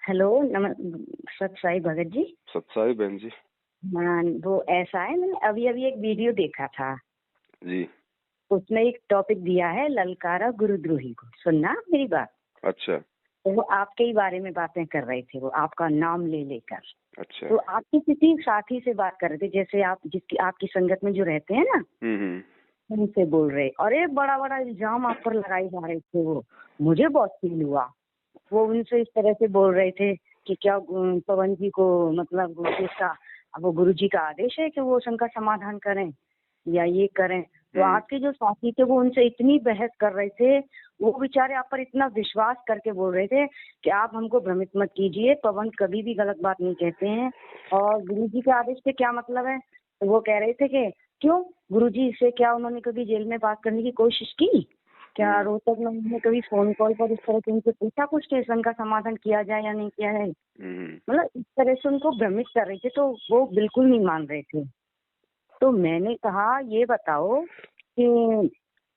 Hello सत साई भगत जी। सत्साई बहन जी। हाँ, वो ऐसा है, मैंने अभी अभी एक वीडियो देखा था। जी। उसमें एक टॉपिक दिया है, ललकारा गुरुद्रोही को। सुनना मेरी बात। अच्छा। तो वो आपके ही बारे में बातें कर रहे थे, वो आपका नाम ले लेकर। अच्छा। तो आपकी किसी साथी से बात कर रहे थे, जैसे आप जिसकी आपकी संगत में जो रहते हैं ना, उनसे बोल रहे, और एक बड़ा बड़ा इल्जाम आप पर लगाए जा रहे थे। वो मुझे बहुत फील हुआ। वो उनसे इस तरह से बोल रहे थे कि क्या पवन जी को, मतलब इसका, वो गुरु जी का आदेश है कि वो शंका समाधान करें या ये करें। तो आपके जो साथी थे वो उनसे इतनी बहस कर रहे थे, वो बेचारे आप पर इतना विश्वास करके बोल रहे थे कि आप हमको भ्रमित मत कीजिए, पवन कभी भी गलत बात नहीं कहते हैं, और गुरु जी के आदेश से क्या मतलब है। तो वो कह रहे थे कि क्यों गुरु जी से क्या उन्होंने कभी जेल में बात करने की कोशिश की, क्या रोहतक में उन्होंने कभी फोन कॉल पर इस तरह से उनसे पूछा कुछ स्टेशन का समाधान किया जाए या नहीं किया है। मतलब इस तरह से उनको भ्रमित कर रहे थे, तो वो बिल्कुल नहीं मान रहे थे। तो मैंने कहा ये बताओ कि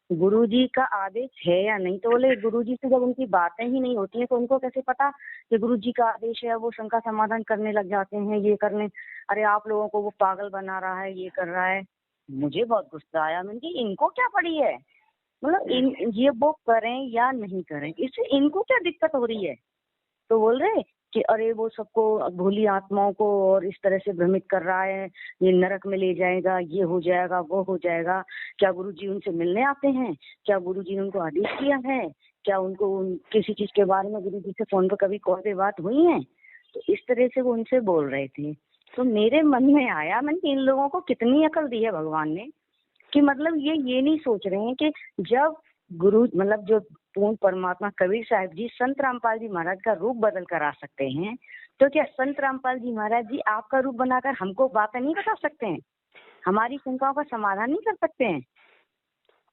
गुरुजी का आदेश है या नहीं। तो बोले गुरुजी से जब उनकी बातें ही नहीं होती हैं तो उनको कैसे पता कि गुरुजी का आदेश है। वो शंका समाधान करने लग जाते हैं, ये करने, अरे आप लोगों को वो पागल बना रहा है, ये कर रहा है। मुझे बहुत गुस्सा आया। मैंने कहा इनको क्या पड़ी है, मतलब ये वो करें या नहीं करें, इससे इनको क्या दिक्कत हो रही है। तो बोल रहे कि अरे वो सबको, भोली आत्माओं को और इस तरह से भ्रमित कर रहा है, ये नरक में ले जाएगा, ये हो जाएगा, वो हो जाएगा। क्या गुरुजी उनसे मिलने आते हैं, क्या गुरुजी ने उनको आदेश किया है, क्या उनको किसी चीज के बारे में गुरुजी से फोन पर कभी कॉल पे बात हुई है। तो इस तरह से वो उनसे बोल रहे थे। तो मेरे मन में आया, मैंने इन लोगों को कितनी अकल दी है भगवान ने, कि मतलब ये नहीं सोच रहे हैं कि जब गुरु, मतलब जो पूर्ण परमात्मा कबीर साहब जी संत रामपाल जी महाराज का रूप बदल कर आ सकते हैं, तो क्या संत रामपाल जी महाराज जी आपका रूप बनाकर हमको बातें नहीं बता सकते हैं, हमारी शंकाओं का समाधान नहीं कर सकते हैं।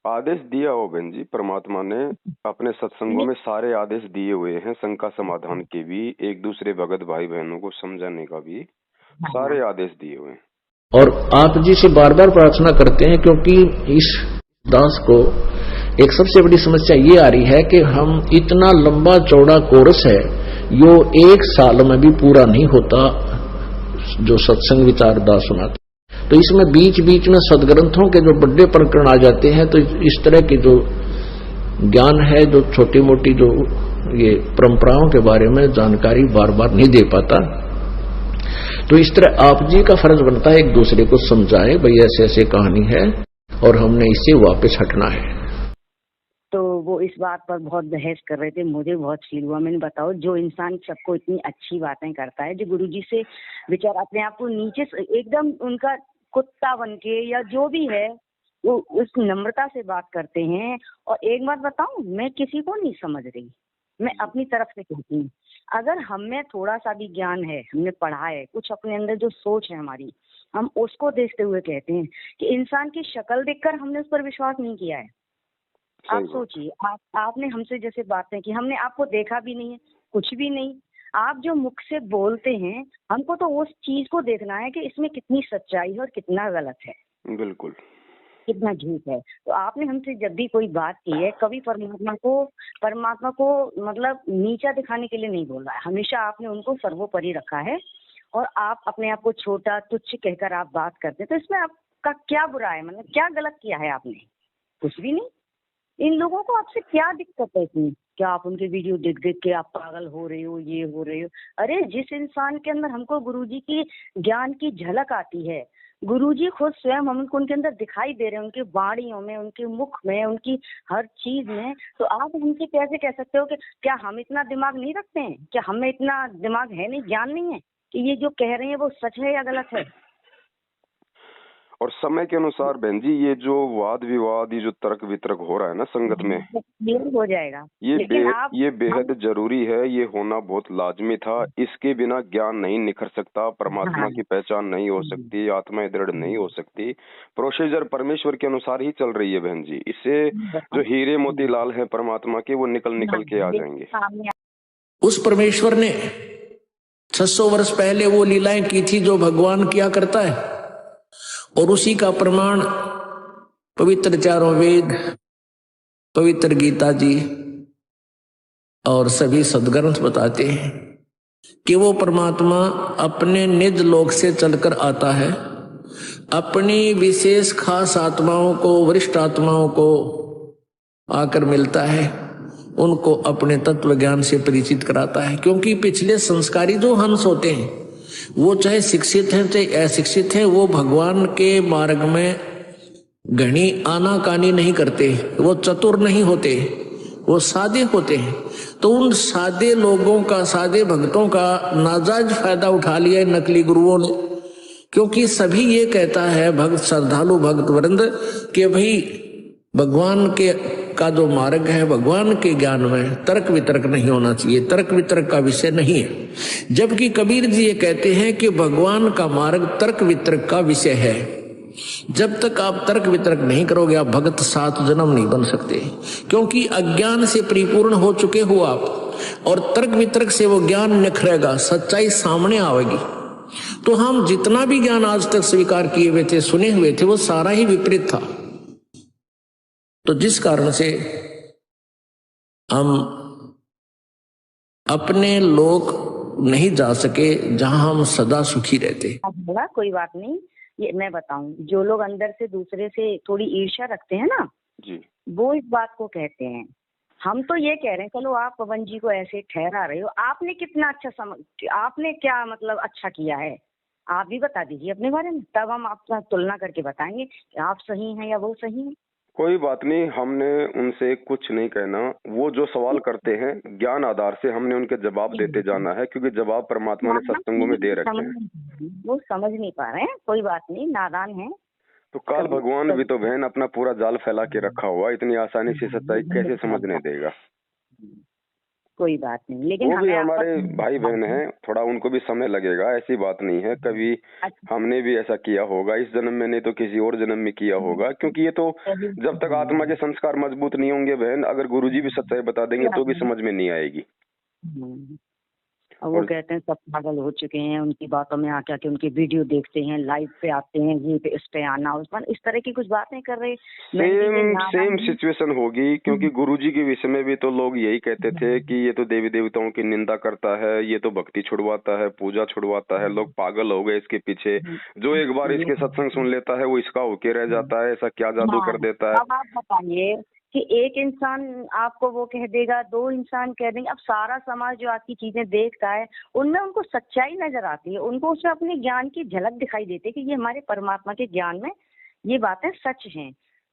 आदेश दिया हो बहन जी, परमात्मा ने अपने सत्संगों में सारे आदेश दिए हुए हैं, शंका समाधान के भी, एक दूसरे भगत भाई बहनों को समझाने का भी सारे आदेश दिए हुए हैं। और आप जी से बार बार प्रार्थना करते हैं, क्योंकि इस दास को एक सबसे बड़ी समस्या ये आ रही है कि हम इतना लंबा चौड़ा कोर्स है, यो 1 साल में भी पूरा नहीं होता, जो सत्संग विचार दास सुनाते। तो इसमें बीच बीच में सदग्रंथों के जो बड़े प्रकरण आ जाते हैं, तो इस तरह की जो ज्ञान है, जो छोटी मोटी जो ये परंपराओं के बारे में जानकारी बार बार नहीं दे पाता। तो इस तरह आप जी का फर्ज बनता है एक दूसरे को समझाए, भाई ऐसे ऐसे कहानी है और हमने इससे वापस हटना है। तो वो इस बात पर बहुत बहस कर रहे थे, मुझे बहुत फील हुआ। मैंने बताओ, जो इंसान सबको इतनी अच्छी बातें करता है, जो गुरुजी से विचार अपने आप को नीचे एकदम उनका कुत्ता बन के या जो भी है, वो उस नम्रता से बात करते हैं। और एक बात बताऊं, मैं किसी को नहीं समझ रही, मैं अपनी तरफ से कहती हूँ, अगर हमें थोड़ा सा भी ज्ञान है, हमने पढ़ा है, कुछ अपने अंदर जो सोच है हमारी, हम उसको देखते हुए कहते हैं कि इंसान की शक्ल देखकर हमने उस पर विश्वास नहीं किया है। आप सोचिए, आपने हमसे जैसे बातें की, हमने आपको देखा भी नहीं है, कुछ भी नहीं। आप जो मुख से बोलते हैं, हमको तो उस चीज को देखना है कि इसमें कितनी सच्चाई है और कितना गलत है, बिल्कुल कितना झूठ है। तो आपने हमसे जब भी कोई बात की है, कभी परमात्मा को मतलब नीचा दिखाने के लिए नहीं बोला है, हमेशा आपने उनको सर्वोपरि रखा है। और आप अपने आप को छोटा तुच्छ कहकर आप बात करते हैं, तो इसमें आपका क्या बुरा है, मतलब क्या गलत किया है आपने, कुछ भी नहीं। इन लोगों को आपसे क्या दिक्कत है इतनी, क्या आप उनके वीडियो देख देख के आप पागल हो रहे हो, ये हो रहे हो। अरे जिस इंसान के अंदर हमको गुरुजी की ज्ञान की झलक आती है, गुरुजी खुद स्वयं हमको उनके अंदर दिखाई दे रहे हैं, उनकी वाणियों में, उनके मुख में, उनकी हर चीज में, तो आप हमसे कैसे कह सकते हो कि क्या हम इतना दिमाग नहीं रखते हैं, क्या हमें इतना दिमाग है नहीं, ज्ञान नहीं है कि ये जो कह रहे हैं वो सच है या गलत है। और समय के अनुसार बहन जी, ये जो वाद विवाद, ये जो तर्क वितर्क हो रहा है ना संगत में, क्लियर हो जाएगा। ये बेहद जरूरी है, ये होना बहुत लाजमी था। इसके बिना ज्ञान नहीं निखर सकता, परमात्मा की पहचान नहीं हो सकती, आत्मा दृढ़ नहीं हो सकती। प्रोसीजर परमेश्वर के अनुसार ही चल रही है बहन जी। इससे जो हीरे मोती लाल है परमात्मा के, वो निकल के आ जाएंगे। उस परमेश्वर ने 600 वर्ष पहले वो लीलाएं की थी जो भगवान किया करता है, और उसी का प्रमाण पवित्र चारों वेद, पवित्र गीता जी और सभी सदग्रंथ बताते हैं। कि वो परमात्मा अपने निज लोक से चलकर आता है, अपनी विशेष खास आत्माओं को, वरिष्ठ आत्माओं को आकर मिलता है, उनको अपने तत्व ज्ञान से परिचित कराता है। क्योंकि पिछले संस्कारी जो हंस होते हैं, वो चाहे शिक्षित हैं चाहे अशिक्षित हैं, वो भगवान के मार्ग में घनी आनाकानी नहीं करते, वो चतुर नहीं होते, वो सादे होते हैं। तो उन सादे लोगों का, सादे भक्तों का नाजायज फायदा उठा लिया नकली गुरुओं ने। क्योंकि सभी ये कहता है भक्त, श्रद्धालु भक्त वृंद, कि भाई भगवान के का जो मार्ग है, भगवान के ज्ञान में तर्क वितर्क नहीं होना चाहिए, तर्क वितर्क का विषय नहीं है। जबकि कबीर जी ये कहते हैं कि भगवान का मार्ग तर्क वितर्क का विषय है। जब तक आप तर्क वितर्क नहीं करोगे, आप भगत 7 जन्म नहीं बन सकते। क्योंकि अज्ञान से परिपूर्ण हो चुके हो आप, और तर्क वितर्क से वो ज्ञान निखरेगा, सच्चाई सामने आएगी। तो हम जितना भी ज्ञान आज तक स्वीकार किए हुए थे, सुने हुए थे, वो सारा ही विपरीत था। तो जिस कारण से हम अपने लोक नहीं जा सके जहां हम सदा सुखी रहते। बोला कोई बात नहीं, ये मैं बताऊं, जो लोग अंदर से दूसरे से थोड़ी ईर्ष्या रखते हैं ना जी, वो इस बात को कहते हैं। हम तो ये कह रहे हैं, चलो आप पवन जी को ऐसे ठहरा रहे हो, आपने कितना अच्छा आपने क्या मतलब अच्छा किया है, आप भी बता दीजिए अपने बारे में, तब हम आपका तुलना करके बताएंगे कि आप सही हैं या वो सही है। कोई बात नहीं, हमने उनसे कुछ नहीं कहना। वो जो सवाल करते हैं ज्ञान आधार से हमने उनके जवाब देते जाना है, क्योंकि जवाब परमात्मा ने सत्संगों में दे रखे हैं। वो समझ नहीं पा रहे हैं, कोई बात नहीं, नादान है। तो काल भगवान भी तो बहन अपना पूरा जाल फैला के रखा हुआ, इतनी आसानी से सच्चाई कैसे समझने देगा। कोई बात नहीं, लेकिन वो भी हमारे भाई बहन हैं, थोड़ा उनको भी समय लगेगा, ऐसी बात नहीं है। कभी हमने भी ऐसा किया होगा, इस जन्म में नहीं तो किसी और जन्म में किया होगा। क्योंकि ये तो जब तक आत्मा के संस्कार मजबूत नहीं होंगे बहन, अगर गुरुजी भी सच्चाई बता देंगे तो भी समझ में नहीं आएगी। और वो कहते हैं सब पागल हो चुके हैं, उनकी बातों में आके आके उनके वीडियो देखते हैं, लाइव पे आते हैं, ये पे इस पे आना, उस पर इस तरह की कुछ बातें कर रहे। सेम सिचुएशन होगी। क्योंकि गुरुजी के विषय में भी तो लोग यही कहते थे कि ये तो देवी देवताओं की निंदा करता है, ये तो भक्ति छुड़वाता है, पूजा छुड़वाता है। लोग पागल हो गए इसके पीछे। जो एक बार इसके सत्संग सुन लेता है वो इसका होके रह जाता है। ऐसा क्या जादू कर देता है। अब आप बताइए कि एक इंसान आपको वो कह देगा, 2 इंसान कह देंगे, अब सारा समाज जो आपकी चीजें देखता है उनमें उनको सच्चाई नजर आती है, उनको उसमें अपने ज्ञान की झलक दिखाई देती है कि ये हमारे परमात्मा के ज्ञान में ये बातें सच हैं।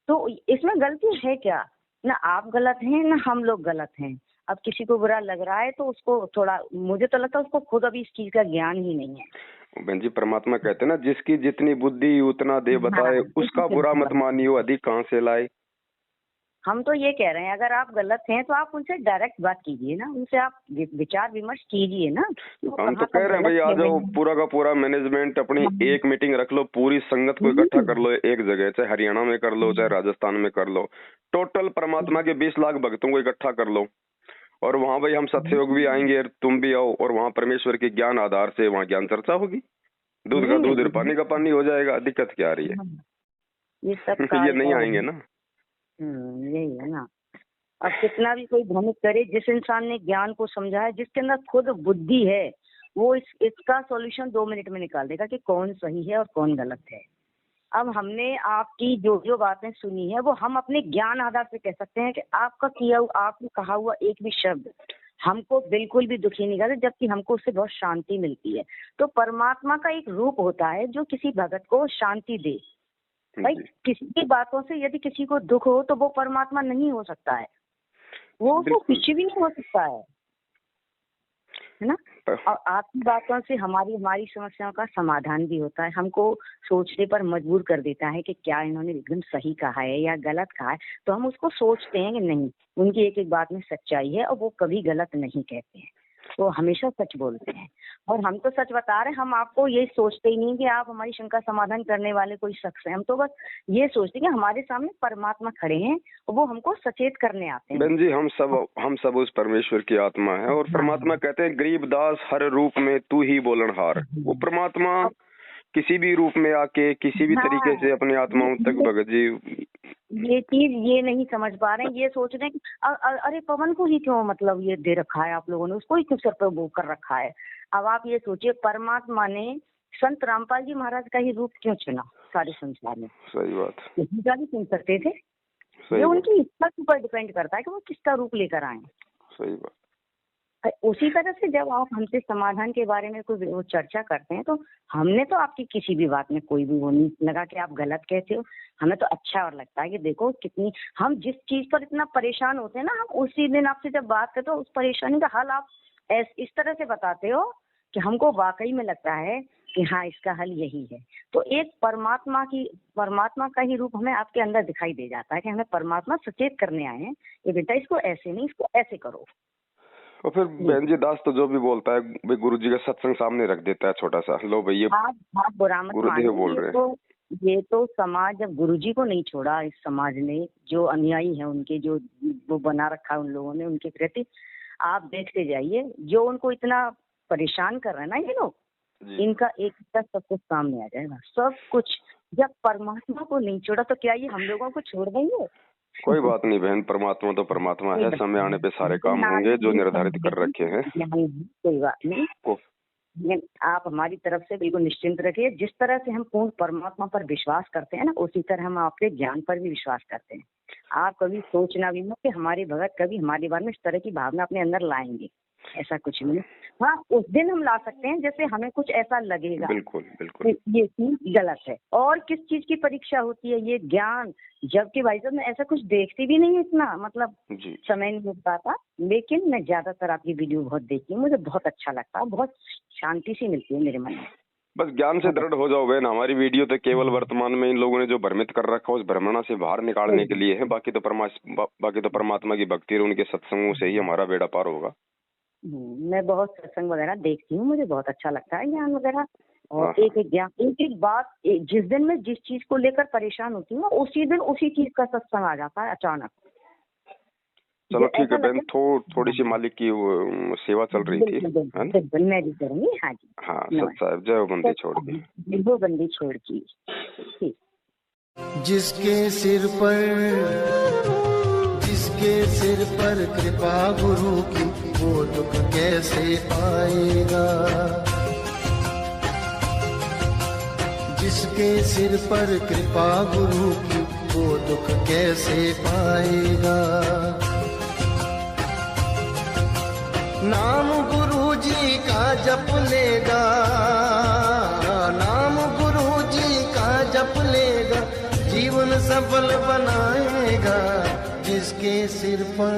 तो इसमें गलती है क्या? ना आप गलत हैं ना हम लोग गलत हैं। अब किसी को बुरा लग रहा है तो उसको थोड़ा, मुझे तो लगता है उसको खुद अभी इस चीज का ज्ञान ही नहीं है। बहन जी, परमात्मा कहते हैं ना, जिसकी जितनी बुद्धि उतना दे बताए, उसका बुरा मत मानियो, अधिक कहाँ से लाए। हम तो ये कह रहे हैं, अगर आप गलत हैं तो आप उनसे डायरेक्ट बात कीजिए ना, उनसे आप विचार विमर्श कीजिए ना। हम तो कह रहे हैं भाई, आ जाओ, पूरा का पूरा मैनेजमेंट अपनी एक मीटिंग रख लो, पूरी संगत को इकट्ठा कर लो एक जगह, चाहे हरियाणा में कर लो चाहे राजस्थान में कर लो, टोटल परमात्मा के 20 लाख भक्तों को इकट्ठा कर लो, और वहाँ भाई हम सत्सयोग भी आएंगे, तुम भी आओ, और वहाँ परमेश्वर के ज्ञान आधार से वहाँ ज्ञान चर्चा होगी। दूध का दूध और पानी का पानी हो जाएगा। दिक्कत क्या आ रही है? ये सब ये नहीं आएंगे ना। यही है ना। अब कितना भी कोई भ्रमित करे, जिस इंसान ने ज्ञान को समझा है, जिसके अंदर खुद बुद्धि है, वो इसका सॉल्यूशन 2 मिनट में निकाल देगा कि कौन सही है और कौन गलत है। अब हमने आपकी जो जो बातें सुनी है वो हम अपने ज्ञान आधार से कह सकते हैं कि आपका किया हुआ, आपने कहा हुआ एक भी शब्द हमको बिल्कुल भी दुखी नहीं करता, जबकि हमको उससे बहुत शांति मिलती है। तो परमात्मा का एक रूप होता है जो किसी भगत को शांति दे। भाई किसी की बातों से यदि किसी को दुख हो तो वो परमात्मा नहीं हो सकता है, वो तो कुछ भी नहीं हो सकता है ना। और आपकी बातों से हमारी समस्याओं का समाधान भी होता है, हमको सोचने पर मजबूर कर देता है कि क्या इन्होंने एकदम सही कहा है या गलत कहा है। तो हम उसको सोचते हैं कि नहीं, उनकी एक एक बात में सच्चाई है और वो कभी गलत नहीं कहते हैं, वो हमेशा सच बोलते हैं। और हम तो सच बता रहे हैं, हम आपको ये सोचते ही नहीं कि आप हमारी शंका समाधान करने वाले कोई शख्स हैं। हम तो बस ये सोचते हैं कि हमारे सामने परमात्मा खड़े हैं और वो हमको सचेत करने आते हैं। बहन जी, हम सब उस परमेश्वर की आत्मा है, और परमात्मा कहते हैं गरीब दास हर रूप में तू ही बोलनहार। वो परमात्मा किसी भी रूप में आके किसी भी तरीके से अपने आत्माओं तक भगत जी ये चीज ये नहीं समझ पा रहे हैं, ये सोच रहे हैं कि अरे पवन को ही क्यों मतलब ये दे रखा है आप लोगों ने, उसको ही क्यों सर पे वो कर रखा है। अब आप ये सोचिए, परमात्मा ने संत रामपाल जी महाराज का ही रूप क्यों चुना सारे संसार में? सही बात। किसी का भी चुन सकते थे। ये उनकी इच्छा के ऊपर डिपेंड करता है कि वो किसका रूप लेकर आए। सही बात। उसी तरह से जब आप हमसे समाधान के बारे में कोई वो चर्चा करते हैं, तो हमने तो आपकी किसी भी बात में कोई भी वो नहीं लगा कि आप गलत कहते हो। हमें तो अच्छा और लगता है कि देखो कितनी, हम जिस चीज पर इतना परेशान होते हैं ना, हम उसी दिन आपसे जब बात करते हो उस परेशानी का हल आप इस तरह से बताते हो कि हमको वाकई में लगता है कि हाँ, इसका हल यही है। तो एक परमात्मा का ही रूप हमें आपके अंदर दिखाई दे जाता है कि हमें परमात्मा सचेत करने आए हैं, ये बेटा इसको ऐसे नहीं, इसको ऐसे करो। और फिर बहन जी, दास तो जो भी बोलता है भाई गुरु जी का सत्संग सामने रख देता है छोटा सा, लो भैया आप बुरा मत गुरुदेव बोल रहे हैं। ये तो समाज जब गुरु जी को नहीं छोड़ा, इस समाज ने जो अनुयायी है उनके, जो वो बना रखा है उन लोगों ने उनके प्रति, आप देखते जाइए जो उनको इतना परेशान कर रहे हैं ना ये लोग, इनका एक सब कुछ सामने आ जाएगा, सब कुछ। जब परमात्मा को नहीं छोड़ा तो क्या ये हम लोगों को छोड़ देंगे? कोई बात नहीं बहन, परमात्मा तो परमात्मा है, समय आने पे सारे काम होंगे जो निर्धारित कर रखे हैं। कोई बात नहीं, आप हमारी तरफ से बिल्कुल निश्चिंत रखिए। जिस तरह से हम पूर्ण परमात्मा पर विश्वास करते हैं ना, उसी तरह हम आपके ज्ञान पर भी विश्वास करते हैं। आप कभी सोचना भी मत कि हमारे भगत कभी हमारे बारे में इस तरह की भावना अपने अंदर लाएंगे, ऐसा कुछ नहीं। हाँ, उस दिन हम ला सकते हैं जैसे हमें कुछ ऐसा लगेगा बिल्कुल बिल्कुल ये चीज गलत है। और किस चीज की परीक्षा होती है? ये ज्ञान। जबकि भाई साहब मैं ऐसा कुछ देखती भी नहीं, इतना मतलब समय नहीं मिल पाता, लेकिन मैं ज्यादातर आपकी वीडियो बहुत देखती हूँ, मुझे बहुत अच्छा लगता है, बहुत शांति सी मिलती है मेरे मन में। बस ज्ञान से दृढ़ हो जाओ बहन। हमारी वीडियो तो केवल वर्तमान में इन लोगों ने जो भ्रमित कर रखा है उस भ्रमणा से बाहर निकालने के लिए है। बाकी तो परमात्मा की भक्ति और उनके सत्संगों से ही हमारा बेड़ा पार होगा। मैं बहुत सत्संग वगैरह देखती हूँ, मुझे बहुत अच्छा लगता है ज्ञान वगैरह। और एक ज्ञान, एक बात, जिस दिन मैं जिस चीज को लेकर परेशान होती हूँ उसी दिन उसी चीज का सत्संग आ जाता है अचानक। चलो ठीक है बहन, थोड़ी सी मालिक की सेवा चल रही थी, है ना? मैं भी करूँगी। हाँ जी, हाँ सत साहब, जय हो बंदी छोड़ की, वो बंदी छोड़ की। ठीक। जिसके सिर पर कृपा गुरु की, वो दुख कैसे आएगा? जिसके सिर पर कृपा गुरु की, वो दुख कैसे पाएगा? नाम गुरु जी का जप लेगा, नाम गुरु जी का जप लेगा, जीवन सफल बनाएगा। जिसके सिर पर